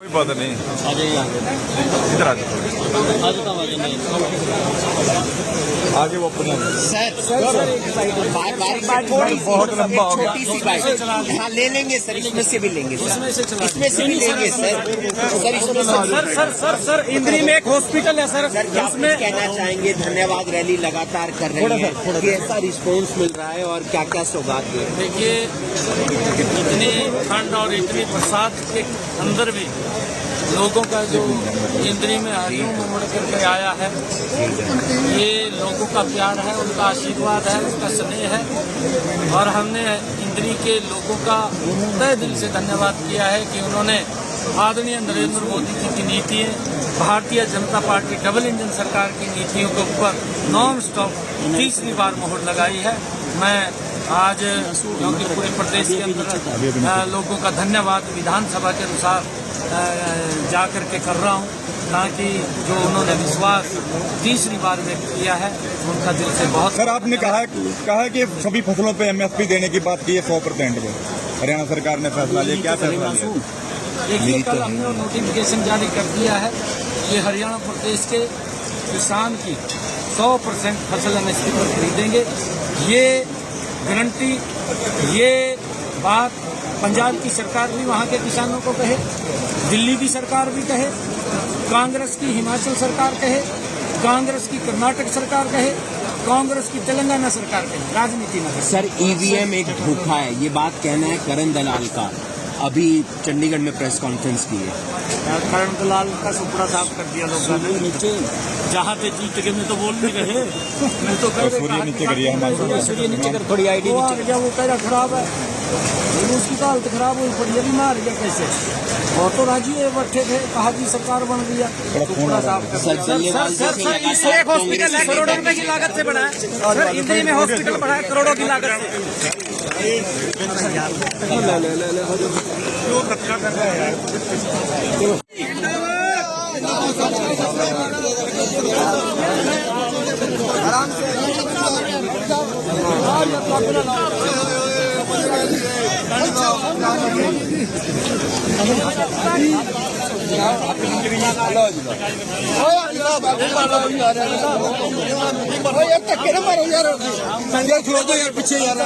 कोई बात नहीं, इधर आ जाओ, आगे वो अपने बहुत लंबा हो गया। छोटी सी बाइक, हाँ ले लेंगे सर, इसमें से भी लेंगे सर, इसमें से भी लेंगे सर इंद्री में एक हॉस्पिटल है सर, क्या कहना चाहेंगे? धन्यवाद रैली लगातार कर रही है, कैसा रिस्पॉन्स मिल रहा है और क्या क्या सौगात दे रहे हैं? देखिए इतनी ठंड और इतनी बरसात के अंदर भी लोगों का जो इंद्री में हरियों में मुड़ करके आया है, ये लोगों का प्यार है, उनका आशीर्वाद है, उनका स्नेह है। और हमने इंद्री के लोगों का तहे दिल से धन्यवाद किया है कि उन्होंने आदरणीय नरेंद्र मोदी जी की नीतियाँ, Bharatiya Janata party double engine सरकार की नीतियों के ऊपर नॉन स्टॉप तीसरी बार मोहर लगाई है। मैं आज क्योंकि पूरे प्रदेश के अंदर लोगों का धन्यवाद विधानसभा के अनुसार जा कर के कर रहा हूँ, ताकि जो उन्होंने विश्वास तीसरी बार व्यक्त किया है उनका दिल से बहुत। सर आपने कहा है कि सभी फसलों पे MSP देने की बात की है 100% पे, हरियाणा सरकार ने फैसला लिया, क्या फैसला लिया? देखिए कल हमने नोटिफिकेशन जारी कर दिया है, ये हरियाणा प्रदेश के किसान की 100% फसल MSP पर खरीदेंगे। ये गारंटी, ये बात पंजाब की सरकार भी वहाँ के किसानों को कहे, दिल्ली की सरकार भी कहे, कांग्रेस की हिमाचल सरकार कहे, कांग्रेस की कर्नाटक सरकार कहे, कांग्रेस की तेलंगाना सरकार कहे, राजनीति में। सर EVM एक धोखा है, ये बात कहना है करण दलाल का, अभी चंडीगढ़ में प्रेस कॉन्फ्रेंस की है। करण दलाल का सुपड़ा साफ कर दिया लोगों ने, नीचे जहाँ पे जीत के मैं तो बोल नहीं रहे, मैं तो कह सूर्य नीचे करिए, सूर्य नीचे कर, थोड़ी आईडी नीचे, वो कह रहा खराब है, उसकी तो हालत खराब हुई पड़ी है, बीमार है कैसे, और तो राजी है बैठे थे, कहा कि सरकार बन गई है, सुपड़ा साफ कर। सर एक हॉस्पिटल है करोड़ों रुपए की लागत से बना है सर, इंद्री में हॉस्पिटल बना है करोड़ों की लागत से। पीछे यार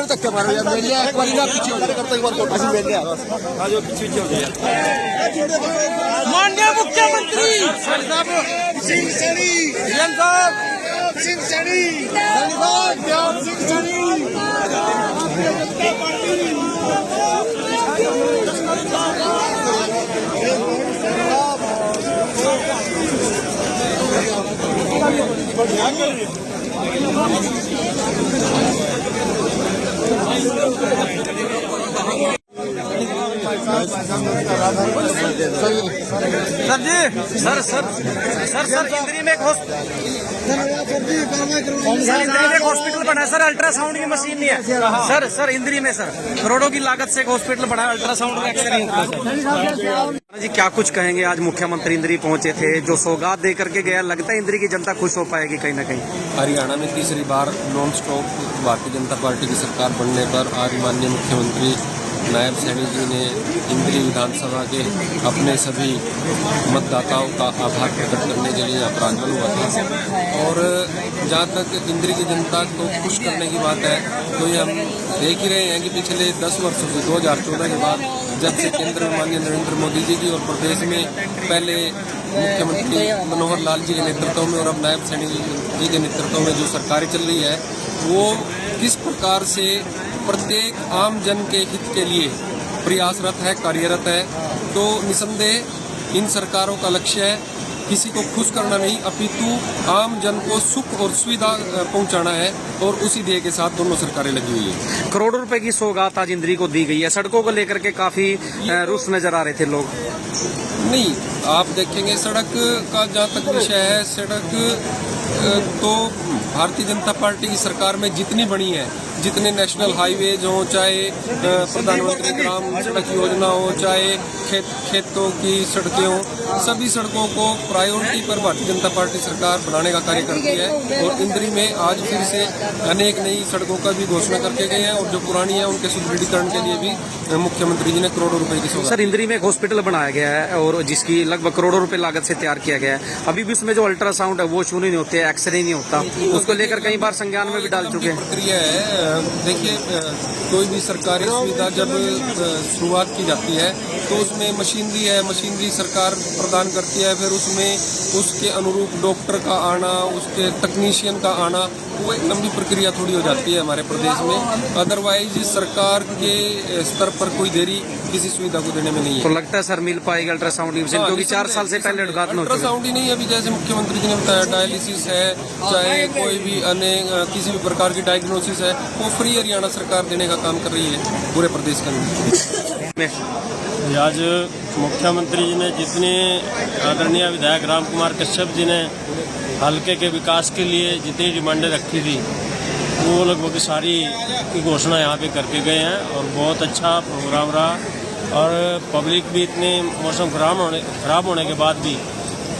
धक्के मारो यार, एक बार पीछे माननीय मुख्यमंत्री सिंह सैनी, सिंह सैनी, सर जी, सर इंद्री में एक हॉस्पिटल बना है सर, अल्ट्रासाउंड की मशीन नहीं है सर इंद्री में सर, करोड़ों की लागत से एक हॉस्पिटल बना है, अल्ट्रासाउंड का एक्सरे होता। जी क्या कुछ कहेंगे, आज मुख्यमंत्री इंद्री पहुंचे थे, जो सौगात दे करके गया, लगता है इंद्री की जनता खुश हो पाएगी कहीं ना कहीं? हरियाणा में तीसरी बार non stop Bharatiya Janata party की सरकार बनने पर आज माननीय मुख्यमंत्री नायब सैनी जी ने इंद्री विधानसभा के अपने सभी मतदाताओं का आभार प्रकट करने के लिए यहाँ पर आगमन हुआ था। और जहाँ तक इंद्री की जनता को खुश करने की बात है, तो ये हम देख ही रहे हैं कि पिछले 10 वर्षों से 2014 के बाद जब से केंद्र में माननीय नरेंद्र मोदी जी की और प्रदेश में पहले मुख्यमंत्री मनोहर लाल जी के नेतृत्व में और अब नायब सैनी जी के नेतृत्व में जो सरकारें चल रही है, वो किस प्रकार से प्रत्येक आम जन के हित के लिए प्रयासरत है, कार्यरत है। तो निसंदेह इन सरकारों का लक्ष्य है किसी को खुश करना नहीं, अपितु आम जन को सुख और सुविधा पहुंचाना है, और उसी ध्येय के साथ दोनों सरकारें लगी हुई है। करोड़ों रुपए की सौगात आज इंद्री को दी गई है, सड़कों को लेकर के काफी रुष्ट नजर आ रहे थे लोग। नहीं, आप देखेंगे सड़क का जहाँ तक विषय है, सड़क तो भारतीय जनता पार्टी की सरकार में जितनी बनी है जितने नेशनल हाईवेज हों, चाहे प्रधानमंत्री ग्राम सड़क योजना हो, चाहे खेतों की सड़कें हों, सभी सड़कों को प्रायोरिटी पर भारतीय जनता पार्टी सरकार बनाने का कार्य करती है। और इंद्री में आज फिर से अनेक नई सड़कों का भी घोषणा करके गए हैं, और जो पुरानी है उनके सुदृढ़ीकरण के लिए भी मुख्यमंत्री जी ने करोड़ों रुपए की सौगात। सर, इंद्री में एक हॉस्पिटल बनाया गया है और जिसकी लगभग करोड़ों रुपए लागत से तैयार किया गया है। अभी भी उसमें जो अल्ट्रासाउंड है वो शुरू नहीं होते, एक्सरे नहीं होता, उसको लेकर कई बार संज्ञान में भी डाल चुके हैं। प्रक्रिया है, देखिए कोई भी सरकारी सुविधा जब शुरुआत की जाती है तो उसमें मशीनरी है, मशीनरी सरकार प्रदान करती है, फिर उसमें उसके अनुरूप डॉक्टर का आना, उसके तकनीशियन का आना, वो एक लंबी प्रक्रिया थोड़ी हो जाती है हमारे प्रदेश में। अदरवाइज सरकार के स्तर पर कोई देरी किसी सुविधा को देने में नहीं है। तो लगता है सर मिल पाएगा अल्ट्रासाउंड मशीन, क्योंकि 4 साल से पहले उद्घाटन हो चुका है। अल्ट्रासाउंड ही नहीं, अभी जैसे मुख्यमंत्री जी ने बताया डायलिसिस है, चाहे कोई भी अन्य किसी भी प्रकार की डायग्नोसिस है, वो फ्री हरियाणा सरकार देने का काम कर रही है पूरे प्रदेश के अंदर। आज मुख्यमंत्री जी ने जितने आदरणीय विधायक राम कुमार कश्यप जी ने हल्के के विकास के लिए जितनी डिमांडें रखी थी वो लगभग सारी की घोषणा यहाँ पे करके गए हैं, और बहुत अच्छा प्रोग्राम रहा। और पब्लिक भी इतने मौसम खराब होने के बाद भी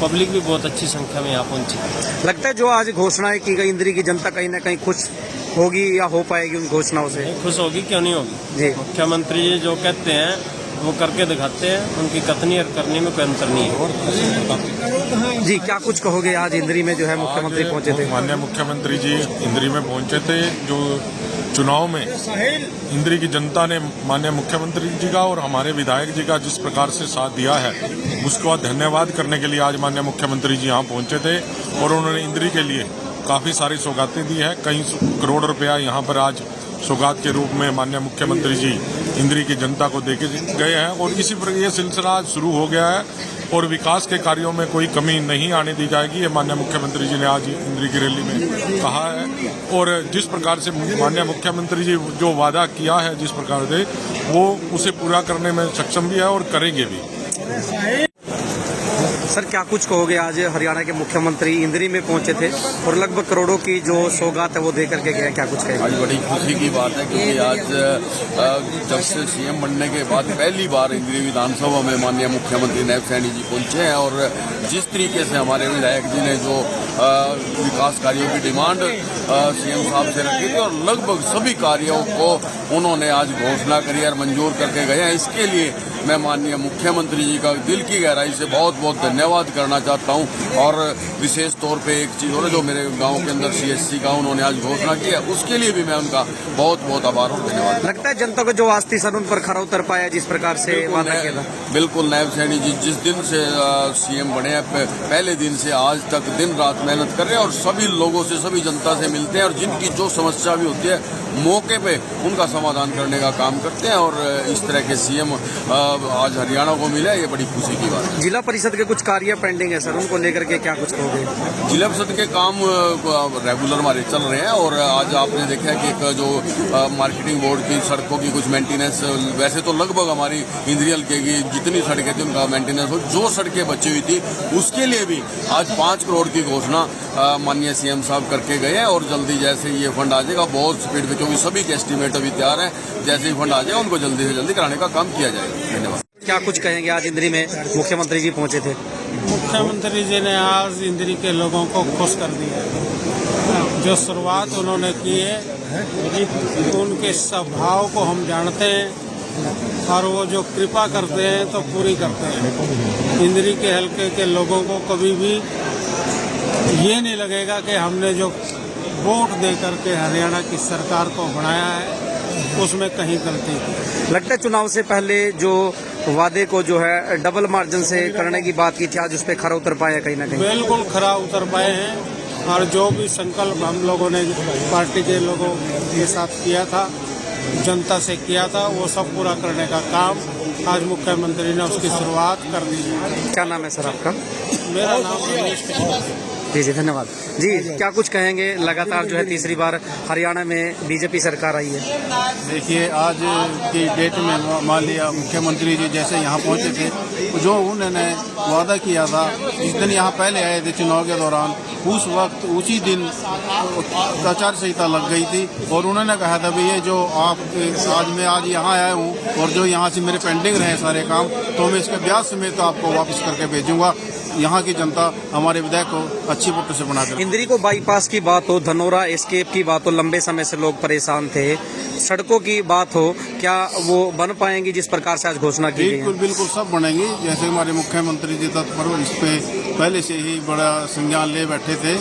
पब्लिक भी बहुत अच्छी संख्या में यहाँ पहुंची। लगता है जो आज घोषणाएं की गई, इंद्री की जनता कहीं ना कहीं खुश होगी या हो पाएगी उन घोषणाओं से? खुश होगी, क्यों नहीं होगी जी। मुख्यमंत्री जी जो कहते हैं वो करके दिखाते हैं, उनकी कथनी और करने में कोई अंतर नहीं है। जी, क्या कुछ कहोगे? आज इंद्री में जो है मुख्यमंत्री पहुंचे थे, माननीय मुख्यमंत्री जी इंद्री में पहुंचे थे। जो चुनाव में इंद्री की जनता ने माननीय मुख्यमंत्री जी का और हमारे विधायक जी का जिस प्रकार से साथ दिया है, उसको धन्यवाद करने के लिए आज माननीय मुख्यमंत्री जी यहाँ पहुंचे थे, और उन्होंने इंद्री के लिए काफी सारी सौगातें दी है। कई करोड़ रुपया यहाँ पर आज सौगात के रूप में माननीय मुख्यमंत्री जी इंद्री की जनता को देके गए हैं, और इसी प्रकार ये सिलसिला आज शुरू हो गया है, और विकास के कार्यों में कोई कमी नहीं आने दी जाएगी, ये माननीय मुख्यमंत्री जी ने आज इंद्री की रैली में कहा है। और जिस प्रकार से माननीय मुख्यमंत्री जी जो वादा किया है जिस प्रकार से, वो उसे पूरा करने में सक्षम भी है और करेंगे भी। सर, क्या कुछ कहोगे? आज हरियाणा के मुख्यमंत्री इंद्री में पहुंचे थे और लगभग करोड़ों की जो सौगात है वो दे करके गए, क्या कुछ कहेंगे? आज बड़ी खुशी की बात है, क्योंकि आज जब से सीएम बनने के बाद पहली बार इंद्री विधानसभा में माननीय मुख्यमंत्री नायब सैनी जी पहुंचे हैं, और जिस तरीके से हमारे विधायक जी ने जो विकास कार्यों की डिमांड सीएम साहब से रखी थी, और लगभग सभी कार्यों को उन्होंने आज घोषणा करी और मंजूर करके गए हैं। इसके लिए मैं माननीय मुख्यमंत्री जी का दिल की गहराई से बहुत बहुत धन्यवाद करना चाहता हूं। और विशेष तौर पे एक चीज़ और जो मेरे गांव के अंदर सीएससी का उन्होंने आज घोषणा की है, उसके लिए भी मैं उनका बहुत बहुत आभार और धन्यवाद। लगता है जनता को जो आस्ती सर उन पर खरा उतर पाया जिस प्रकार से वादा किया था? बिल्कुल, नायब सैनी जी जिस दिन से सीएम बने हैं, पहले दिन से आज तक दिन रात मेहनत कर रहे हैं, और सभी लोगों से, सभी जनता से मिलते हैं, और जिनकी जो समस्या भी होती है मौके पे उनका समाधान करने का काम करते हैं। और इस तरह के सीएम आज हरियाणा को मिला, ये बड़ी खुशी की बात है। जिला परिषद के कुछ कार्य पेंडिंग है सर, उनको लेकर के क्या कुछ कहोगे? जिला परिषद के काम रेगुलर हमारे चल रहे हैं, और आज आपने देखा कि एक जो मार्केटिंग बोर्ड की सड़कों की कुछ मेंटेनेंस, वैसे तो लगभग हमारी इंद्री हल्के की जितनी सड़कें थी उनका मेंटेनेंस हो, जो सड़कें बची हुई थी उसके लिए भी आज 5 करोड़ की घोषणा माननीय सीएम साहब करके गए हैं। और जल्दी जैसे ये फंड आ जाएगा, बहुत स्पीड में, क्योंकि सभी के एस्टीमेट अभी तैयार है, जैसे ही फंड आ जाएगा उनको जल्दी से जल्दी कराने का काम किया जाएगा। धन्यवाद। क्या कुछ कहेंगे? आज इंद्री में मुख्यमंत्री जी पहुंचे थे। मुख्यमंत्री जी ने आज इंद्री के लोगों को खुश कर दिया। जो शुरुआत उन्होंने की है, उनके स्वभाव को हम जानते हैं, और वो जो कृपा करते हैं तो पूरी करते हैं। इंद्री के हल्के के लोगों को कभी भी ये नहीं लगेगा कि हमने जो वोट दे करके हरियाणा की सरकार को बनाया है उसमें कहीं गलती की। लगता है चुनाव से पहले जो वादे को जो है डबल मार्जिन से करने की बात की थी, आज उस पर खरा उतर पाया कहीं ना कहीं? बिल्कुल खरा उतर पाए हैं, और जो भी संकल्प हम लोगों ने पार्टी के लोगों के साथ किया था, जनता से किया था, वो सब पूरा करने का काम आज मुख्यमंत्री ने उसकी शुरुआत कर दी है। क्या नाम है सर आपका? मेरा नाम रमेश। जी धन्यवाद जी। क्या कुछ कहेंगे, लगातार जो है तीसरी बार हरियाणा में बीजेपी सरकार आई है। देखिए, आज की डेट में मान लिया मुख्यमंत्री जी जैसे यहाँ पहुँचे थे, जो उन्होंने वादा किया था जिस दिन यहाँ पहले आए थे चुनाव के दौरान, उस वक्त उसी दिन आचार संहिता लग गई थी और उन्होंने कहा था भाई ये जो आप आज यहाँ आया हूँ और जो यहाँ से मेरे पेंडिंग रहे सारे काम, तो मैं इसके ब्याज समेत तो आपको वापस करके भेजूंगा। यहाँ की जनता हमारे विधायक को अच्छी पुट से बना कर। इंद्री को बाईपास की बात हो, धनोरा एस्केप की बात हो, लंबे समय से लोग परेशान थे, सड़कों की बात हो, क्या वो बन पाएंगी जिस प्रकार से आज घोषणा की गई है? बिल्कुल सब बनेंगी। जैसे हमारे मुख्यमंत्री जी तत्पर इस पे पहले से ही बड़ा संज्ञान ले बैठे थे,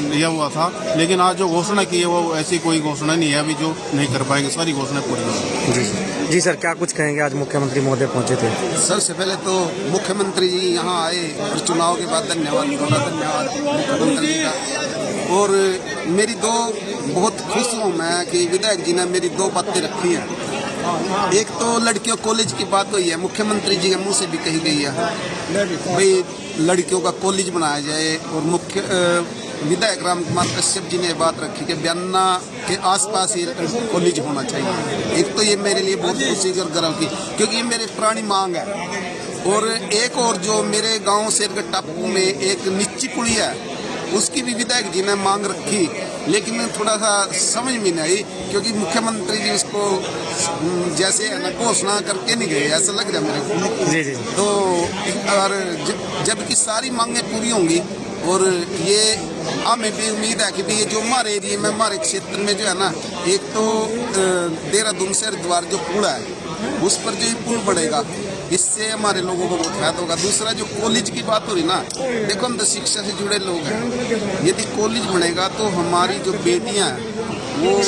लिया हुआ था, लेकिन आज जो घोषणा की है वो ऐसी कोई घोषणा नहीं है अभी जो नहीं कर पाएंगे, सारी घोषणा पूरी होंगी। जी सर, क्या कुछ कहेंगे, आज मुख्यमंत्री महोदय पहुंचे थे। सबसे पहले तो मुख्यमंत्री जी यहाँ आए और चुनाव के बाद धन्यवाद मुख्यमंत्री जी का। और मेरी बहुत खुश हूँ मैं कि विधायक जी ने मेरी 2 बातें रखी हैं। एक तो लड़कियों कॉलेज की बात हुई है, मुख्यमंत्री जी के मुंह से भी कही गई है भाई लड़कियों का कॉलेज बनाया जाए, और विधायक राम कुमार कश्यप जी ने बात रखी कि बयाना के आसपास ही कॉलेज होना चाहिए। एक तो ये मेरे लिए बहुत खुशी और गर्व की, क्योंकि ये मेरी पुरानी मांग है। और एक और जो मेरे गांव शेरगढ़ टापू में एक नीची पुली है, उसकी भी विधायक जी ने मांग रखी, लेकिन थोड़ा सा समझ में नहीं आई, क्योंकि मुख्यमंत्री जी इसको जैसे है ना घोषणा करके नहीं गए, ऐसा लग रहा है मेरे को। जी। तो और जबकि सारी मांगें पूरी होंगी, और ये हमें भी उम्मीद है कि भी ये जो हमारे एरिया में हमारे क्षेत्र में जो है ना, एक तो देहरादून से हरिद्वार जो पुल है उस पर जो ये पुल बढ़ेगा, इससे हमारे लोगों को बहुत फायदा होगा। दूसरा जो कॉलेज की बात हो रही ना, देखो हम तो शिक्षा से जुड़े लोग हैं, यदि कॉलेज बनेगा तो हमारी जो बेटियां हैं वो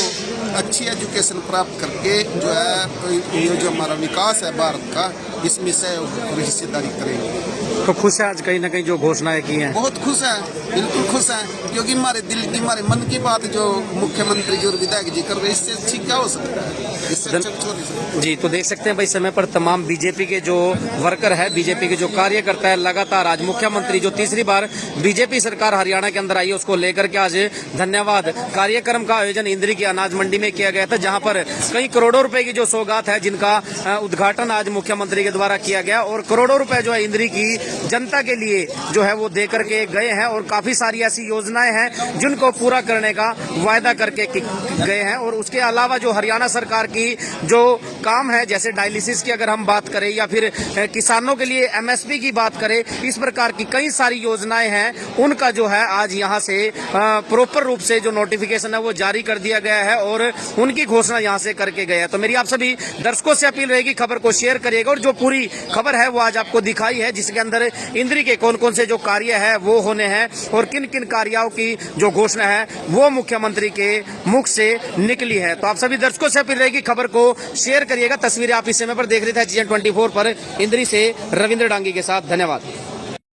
अच्छी एजुकेशन प्राप्त करके जो है ये जो हमारा विकास है भारत का, इसमें सहयोग हिस्सेदारी करेंगे। तो खुश है आज कहीं ना कहीं जो घोषणाएं की हैं? बहुत खुश है, बिल्कुल खुश है, क्योंकि हमारे दिल की हमारे मन की बात जो मुख्यमंत्री जी और विधायक जी कर रहे हैं, इससे अच्छी क्या हो सकता है, इससे अच्छा कुछ हो नहीं सकता। जी, तो देख सकते हैं भाई समय पर तमाम बीजेपी के जो वर्कर है, बीजेपी के जो कार्यकर्ता है, लगातार आज मुख्यमंत्री जो तीसरी बार बीजेपी सरकार हरियाणा के अंदर आई है उसको लेकर के आज धन्यवाद कार्यक्रम का आयोजन इंद्री की अनाज मंडी में किया गया था, जहां पर कई करोड़ों रुपए की जो सौगात है जिनका उद्घाटन आज मुख्यमंत्री के द्वारा किया गया, और करोड़ों रुपए जो है इंद्री की जनता के लिए जो है वो दे करके गए हैं, और काफी सारी ऐसी योजनाएं हैं जिनको पूरा करने का वायदा करके गए हैं। और उसके अलावा जो हरियाणा सरकार की जो काम है, जैसे डायलिसिस की अगर हम बात करें या फिर किसानों के लिए एमएसपी की बात करें, इस प्रकार की कई सारी योजनाएं हैं, उनका जो है आज यहाँ से प्रॉपर रूप से जो नोटिफिकेशन है वो जारी कर दिया गया है और उनकी घोषणा यहाँ से करके गया है। तो मेरी आप सभी दर्शकों से अपील रहेगी, खबर को शेयर करिएगा, और जो पूरी खबर है वो आज आपको दिखाई है, जिसके अंदर इंद्री के कौन कौन से जो कार्य है वो होने हैं और किन किन कार्यों की जो घोषणा है वो मुख्यमंत्री के मुख से निकली है। तो आप सभी दर्शकों से अपील रहेगी, खबर को शेयर करिएगा। तस्वीरें आप इस समय पर देख रहे थे HGN 24 पर इंद्री से रविंद्र डांगी के साथ। धन्यवाद।